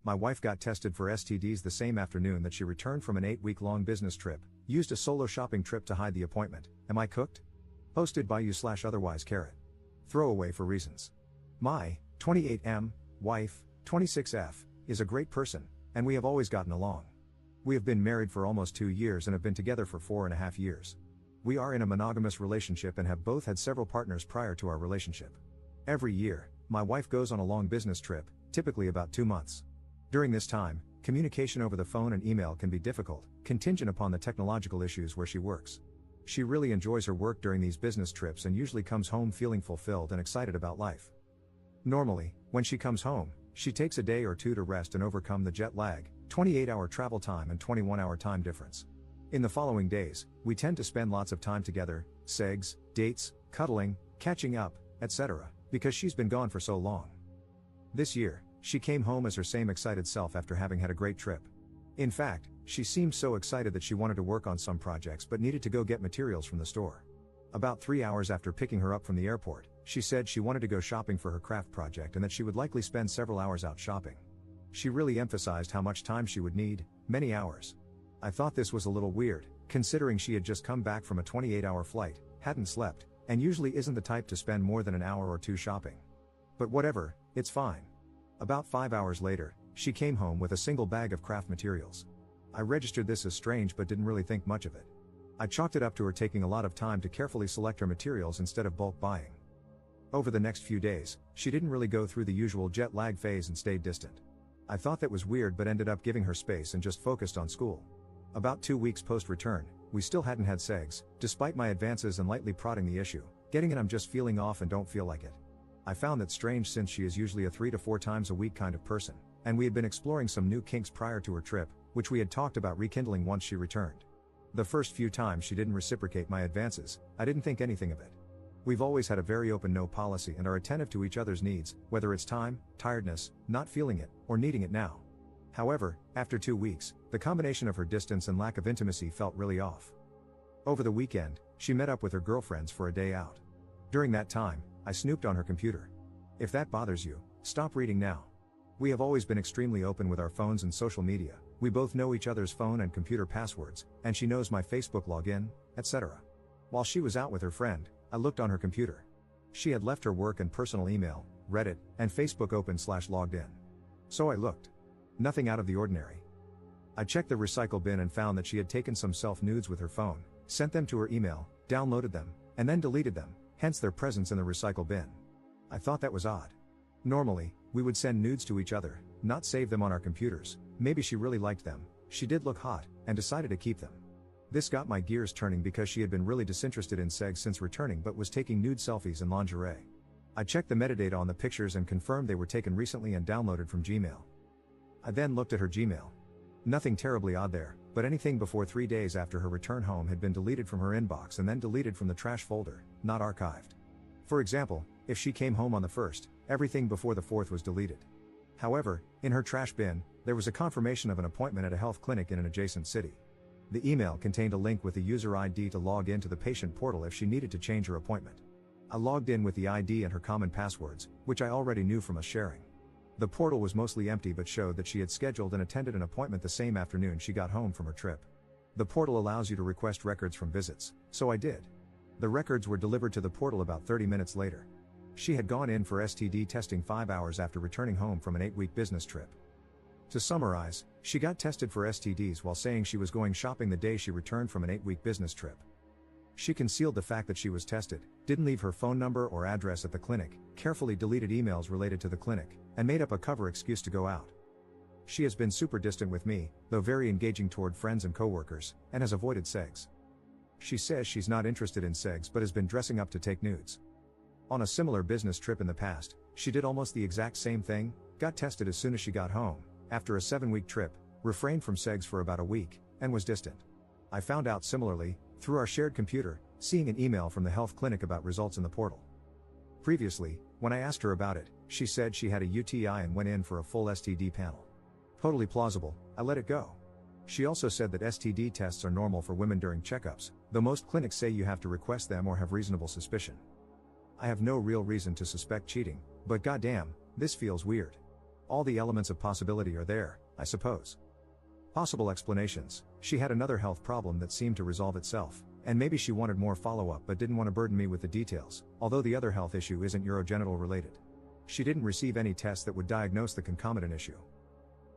My wife got tested for STDs the same afternoon that she returned from an 8-week-long business trip, used a solo shopping trip to hide the appointment. Am I cooked? Posted by you/otherwise. Throwaway for reasons. My 28M wife, 26F, is a great person, and we have always gotten along. We have been married for almost 2 years and have been together for 4.5 years. We are in a monogamous relationship and have both had several partners prior to our relationship. Every year, my wife goes on a long business trip, typically about 2 months. During this time, communication over the phone and email can be difficult, contingent upon the technological issues where she works. She really enjoys her work during these business trips and usually comes home feeling fulfilled and excited about life. Normally, when she comes home, she takes a day or two to rest and overcome the jet lag, 28-hour travel time and 21-hour time difference. In the following days, we tend to spend lots of time together, segs, dates, cuddling, catching up, etc., because she's been gone for so long. This year, she came home as her same excited self after having had a great trip. In fact, she seemed so excited that she wanted to work on some projects but needed to go get materials from the store. About 3 hours after picking her up from the airport, she said she wanted to go shopping for her craft project and that she would likely spend several hours out shopping. She really emphasized how much time she would need, many hours. I thought this was a little weird, considering she had just come back from a 28-hour flight, hadn't slept, and usually isn't the type to spend more than an hour or two shopping. But whatever, it's fine. About 5 hours later, she came home with a single bag of craft materials. I registered this as strange but didn't really think much of it. I chalked it up to her taking a lot of time to carefully select her materials instead of bulk buying. Over the next few days, she didn't really go through the usual jet lag phase and stayed distant. I thought that was weird but ended up giving her space and just focused on school. About 2 weeks post-return, we still hadn't had sex, despite my advances and lightly prodding the issue, getting it I'm just feeling off and don't feel like it. I found that strange since she is usually a 3 to 4 times a week kind of person, and we had been exploring some new kinks prior to her trip, which we had talked about rekindling once she returned. The first few times she didn't reciprocate my advances, I didn't think anything of it. We've always had a very open no policy and are attentive to each other's needs, whether it's time, tiredness, not feeling it, or needing it now. However, after 2 weeks, the combination of her distance and lack of intimacy felt really off. Over the weekend, she met up with her girlfriends for a day out. During that time, I snooped on her computer. If that bothers you, stop reading now. We have always been extremely open with our phones and social media. We both know each other's phone and computer passwords, and she knows my Facebook login, etc. While she was out with her friend, I looked on her computer. She had left her work and personal email, Reddit, and Facebook open/logged in. So I looked. Nothing out of the ordinary. I checked the recycle bin and found that she had taken some self-nudes with her phone, sent them to her email, downloaded them, and then deleted them, hence their presence in the recycle bin. I thought that was odd. Normally, we would send nudes to each other, not save them on our computers. Maybe she really liked them, she did look hot, and decided to keep them. This got my gears turning because she had been really disinterested in sex since returning but was taking nude selfies in lingerie. I checked the metadata on the pictures and confirmed they were taken recently and downloaded from Gmail. I then looked at her Gmail. Nothing terribly odd there, but anything before 3 days after her return home had been deleted from her inbox and then deleted from the trash folder, not archived. For example, if she came home on the 1st, everything before the 4th was deleted. However, in her trash bin, there was a confirmation of an appointment at a health clinic in an adjacent city. The email contained a link with the user ID to log into the patient portal if she needed to change her appointment. I logged in with the ID and her common passwords, which I already knew from us sharing. The portal was mostly empty but showed that she had scheduled and attended an appointment the same afternoon she got home from her trip. The portal allows you to request records from visits, so I did. The records were delivered to the portal about 30 minutes later. She had gone in for STD testing 5 hours after returning home from an 8-week business trip. To summarize, she got tested for STDs while saying she was going shopping the day she returned from an 8-week business trip. She concealed the fact that she was tested, didn't leave her phone number or address at the clinic, carefully deleted emails related to the clinic, and made up a cover excuse to go out. She has been super distant with me, though very engaging toward friends and coworkers, and has avoided sex. She says she's not interested in sex but has been dressing up to take nudes. On a similar business trip in the past, she did almost the exact same thing, got tested as soon as she got home, after a 7-week trip, refrained from sex for about a week, and was distant. I found out similarly, through our shared computer, seeing an email from the health clinic about results in the portal. Previously, when I asked her about it, she said she had a UTI and went in for a full STD panel. Totally plausible, I let it go. She also said that STD tests are normal for women during checkups, though most clinics say you have to request them or have reasonable suspicion. I have no real reason to suspect cheating, but goddamn, this feels weird. All the elements of possibility are there, I suppose. Possible explanations: she had another health problem that seemed to resolve itself, and maybe she wanted more follow-up but didn't want to burden me with the details, although the other health issue isn't urogenital related. She didn't receive any tests that would diagnose the concomitant issue.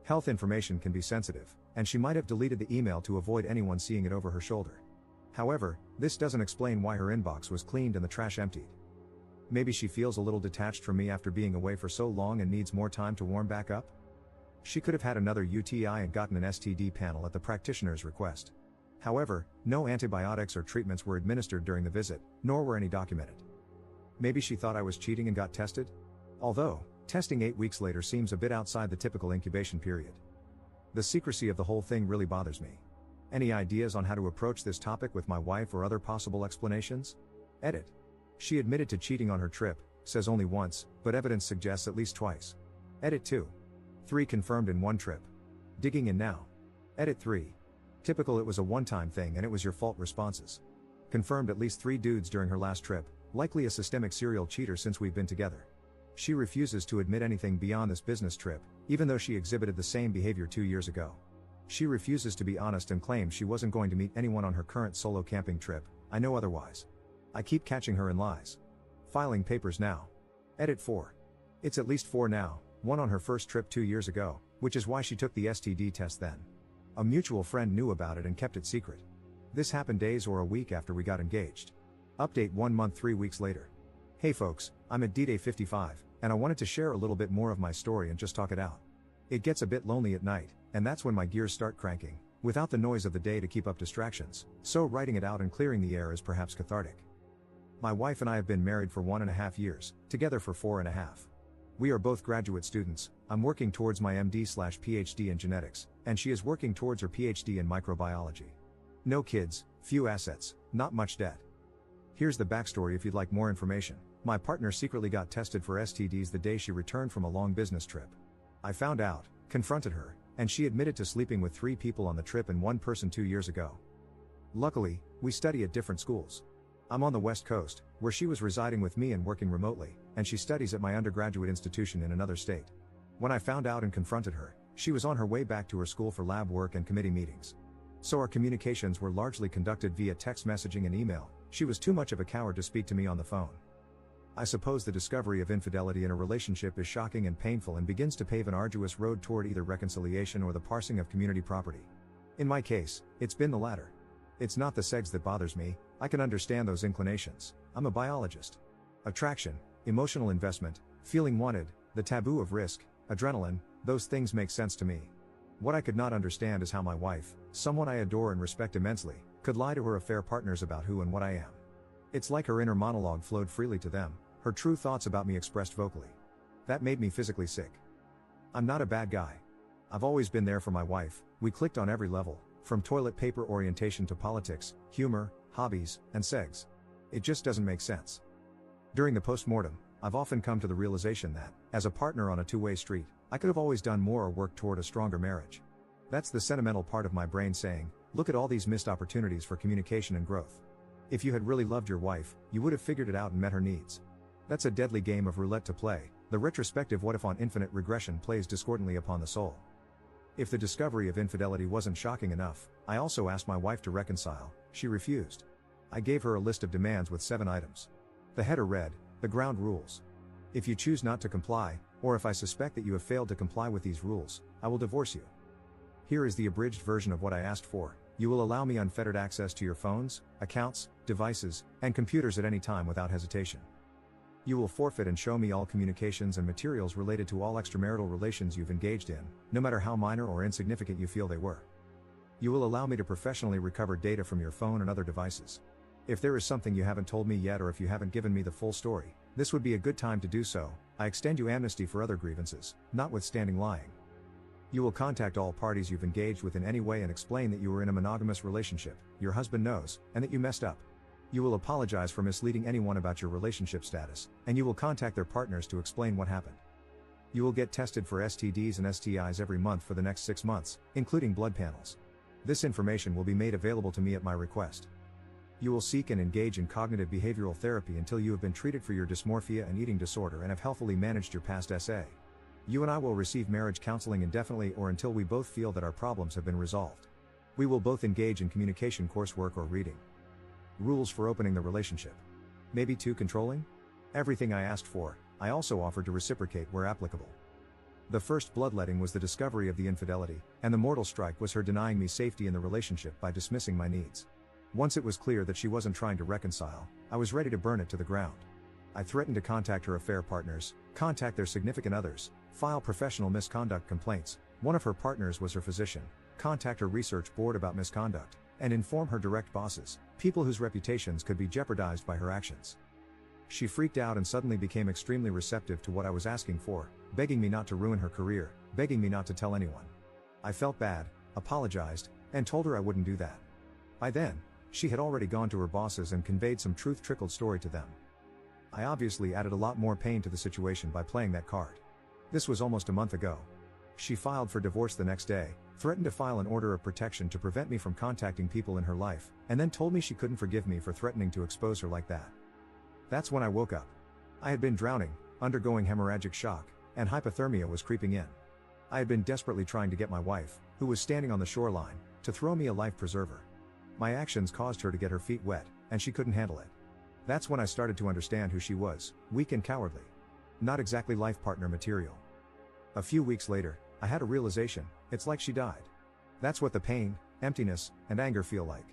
Health information can be sensitive, and she might have deleted the email to avoid anyone seeing it over her shoulder. However, this doesn't explain why her inbox was cleaned and the trash emptied. Maybe she feels a little detached from me after being away for so long and needs more time to warm back up? She could have had another UTI and gotten an STD panel at the practitioner's request. However, no antibiotics or treatments were administered during the visit, nor were any documented. Maybe she thought I was cheating and got tested? Although, testing 8 weeks later seems a bit outside the typical incubation period. The secrecy of the whole thing really bothers me. Any ideas on how to approach this topic with my wife or other possible explanations? Edit. She admitted to cheating on her trip, says only once, but evidence suggests at least twice. Edit 2. 3 confirmed in one trip. Digging in now. Edit 3. Typical, it was a one-time thing and it was your fault responses. Confirmed at least 3 dudes during her last trip, likely a systemic serial cheater since we've been together. She refuses to admit anything beyond this business trip, even though she exhibited the same behavior 2 years ago. She refuses to be honest and claims she wasn't going to meet anyone on her current solo camping trip. I know otherwise. I keep catching her in lies. Filing papers now. Edit 4. It's at least 4 now, 1 on her first trip 2 years ago, which is why she took the STD test then. A mutual friend knew about it and kept it secret. This happened days or a week after we got engaged. Update 1 month 3 weeks later. Hey folks, I'm at D-Day 55, and I wanted to share a little bit more of my story and just talk it out. It gets a bit lonely at night, and that's when my gears start cranking, without the noise of the day to keep up distractions, so writing it out and clearing the air is perhaps cathartic. My wife and I have been married for 1.5 years, together for 4.5. We are both graduate students. I'm working towards my MD/PhD in genetics, and she is working towards her PhD in microbiology. No kids, few assets, not much debt. Here's the backstory if you'd like more information. My partner secretly got tested for STDs the day she returned from a long business trip. I found out, confronted her, and she admitted to sleeping with 3 people on the trip and 1 person 2 years ago. Luckily, we study at different schools. I'm on the West Coast, where she was residing with me and working remotely, and she studies at my undergraduate institution in another state. When I found out and confronted her, she was on her way back to her school for lab work and committee meetings. So our communications were largely conducted via text messaging and email. She was too much of a coward to speak to me on the phone. I suppose the discovery of infidelity in a relationship is shocking and painful and begins to pave an arduous road toward either reconciliation or the parsing of community property. In my case, it's been the latter. It's not the sex that bothers me. I can understand those inclinations. I'm a biologist. Attraction, emotional investment, feeling wanted, the taboo of risk, adrenaline, those things make sense to me. What I could not understand is how my wife, someone I adore and respect immensely, could lie to her affair partners about who and what I am. It's like her inner monologue flowed freely to them, her true thoughts about me expressed vocally. That made me physically sick. I'm not a bad guy. I've always been there for my wife. We clicked on every level, from toilet paper orientation to politics, humor, hobbies, and sex. It just doesn't make sense. During the postmortem, I've often come to the realization that, as a partner on a two-way street, I could have always done more or worked toward a stronger marriage. That's the sentimental part of my brain saying, look at all these missed opportunities for communication and growth. If you had really loved your wife, you would have figured it out and met her needs. That's a deadly game of roulette to play. The retrospective what if on infinite regression plays discordantly upon the soul. If the discovery of infidelity wasn't shocking enough, I also asked my wife to reconcile. She refused. I gave her a list of demands with 7 items. The header read, the ground rules. If you choose not to comply, or if I suspect that you have failed to comply with these rules, I will divorce you. Here is the abridged version of what I asked for. You will allow me unfettered access to your phones, accounts, devices, and computers at any time without hesitation. You will forfeit and show me all communications and materials related to all extramarital relations you've engaged in, no matter how minor or insignificant you feel they were. You will allow me to professionally recover data from your phone and other devices. If there is something you haven't told me yet or if you haven't given me the full story, this would be a good time to do so. I extend you amnesty for other grievances, notwithstanding lying. You will contact all parties you've engaged with in any way and explain that you were in a monogamous relationship, your husband knows, and that you messed up. You will apologize for misleading anyone about your relationship status, and you will contact their partners to explain what happened. You will get tested for STDs and STIs every month for the next 6 months, including blood panels. This information will be made available to me at my request. You will seek and engage in cognitive behavioral therapy until you have been treated for your dysmorphia and eating disorder and have healthily managed your past SA. You and I will receive marriage counseling indefinitely or until we both feel that our problems have been resolved. We will both engage in communication coursework or reading. Rules for opening the relationship. Maybe too controlling? Everything I asked for, I also offered to reciprocate where applicable. The first bloodletting was the discovery of the infidelity, and the mortal strike was her denying me safety in the relationship by dismissing my needs. Once it was clear that she wasn't trying to reconcile, I was ready to burn it to the ground. I threatened to contact her affair partners, contact their significant others, file professional misconduct complaints, one of her partners was her physician, contact her research board about misconduct, and inform her direct bosses, people whose reputations could be jeopardized by her actions. She freaked out and suddenly became extremely receptive to what I was asking for, begging me not to ruin her career, begging me not to tell anyone. I felt bad, apologized, and told her I wouldn't do that. By then, she had already gone to her bosses and conveyed some truth-trickled story to them. I obviously added a lot more pain to the situation by playing that card. This was almost a month ago. She filed for divorce the next day, threatened to file an order of protection to prevent me from contacting people in her life, and then told me she couldn't forgive me for threatening to expose her like that. That's when I woke up. I had been drowning, undergoing hemorrhagic shock, and hypothermia was creeping in. I had been desperately trying to get my wife, who was standing on the shoreline, to throw me a life preserver. My actions caused her to get her feet wet, and she couldn't handle it. That's when I started to understand who she was, weak and cowardly. Not exactly life partner material. A few weeks later, I had a realization, it's like she died. That's what the pain, emptiness, and anger feel like.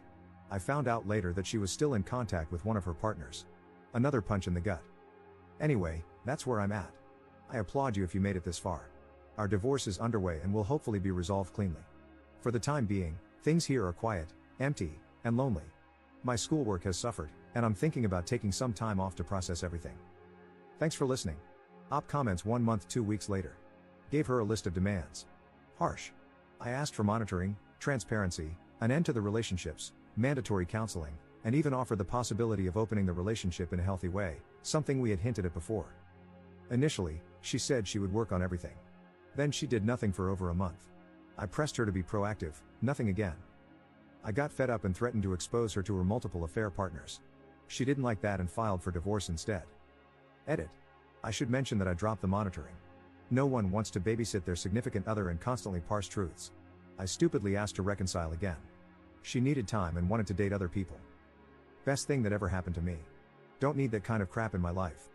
I found out later that she was still in contact with one of her partners. Another punch in the gut. Anyway, that's where I'm at. I applaud you if you made it this far. Our divorce is underway and will hopefully be resolved cleanly. For the time being, things here are quiet, empty, and lonely. My schoolwork has suffered, and I'm thinking about taking some time off to process everything. Thanks for listening. Op comments 1 month 2 weeks later. Gave her a list of demands. Harsh. I asked for monitoring, transparency, an end to the relationships, mandatory counseling, and even offered the possibility of opening the relationship in a healthy way, something we had hinted at before. Initially, she said she would work on everything. Then she did nothing for over a month. I pressed her to be proactive, nothing again. I got fed up and threatened to expose her to her multiple affair partners. She didn't like that and filed for divorce instead. Edit. I should mention that I dropped the monitoring. No one wants to babysit their significant other and constantly parse truths. I stupidly asked to reconcile again. She needed time and wanted to date other people. Best thing that ever happened to me. Don't need that kind of crap in my life.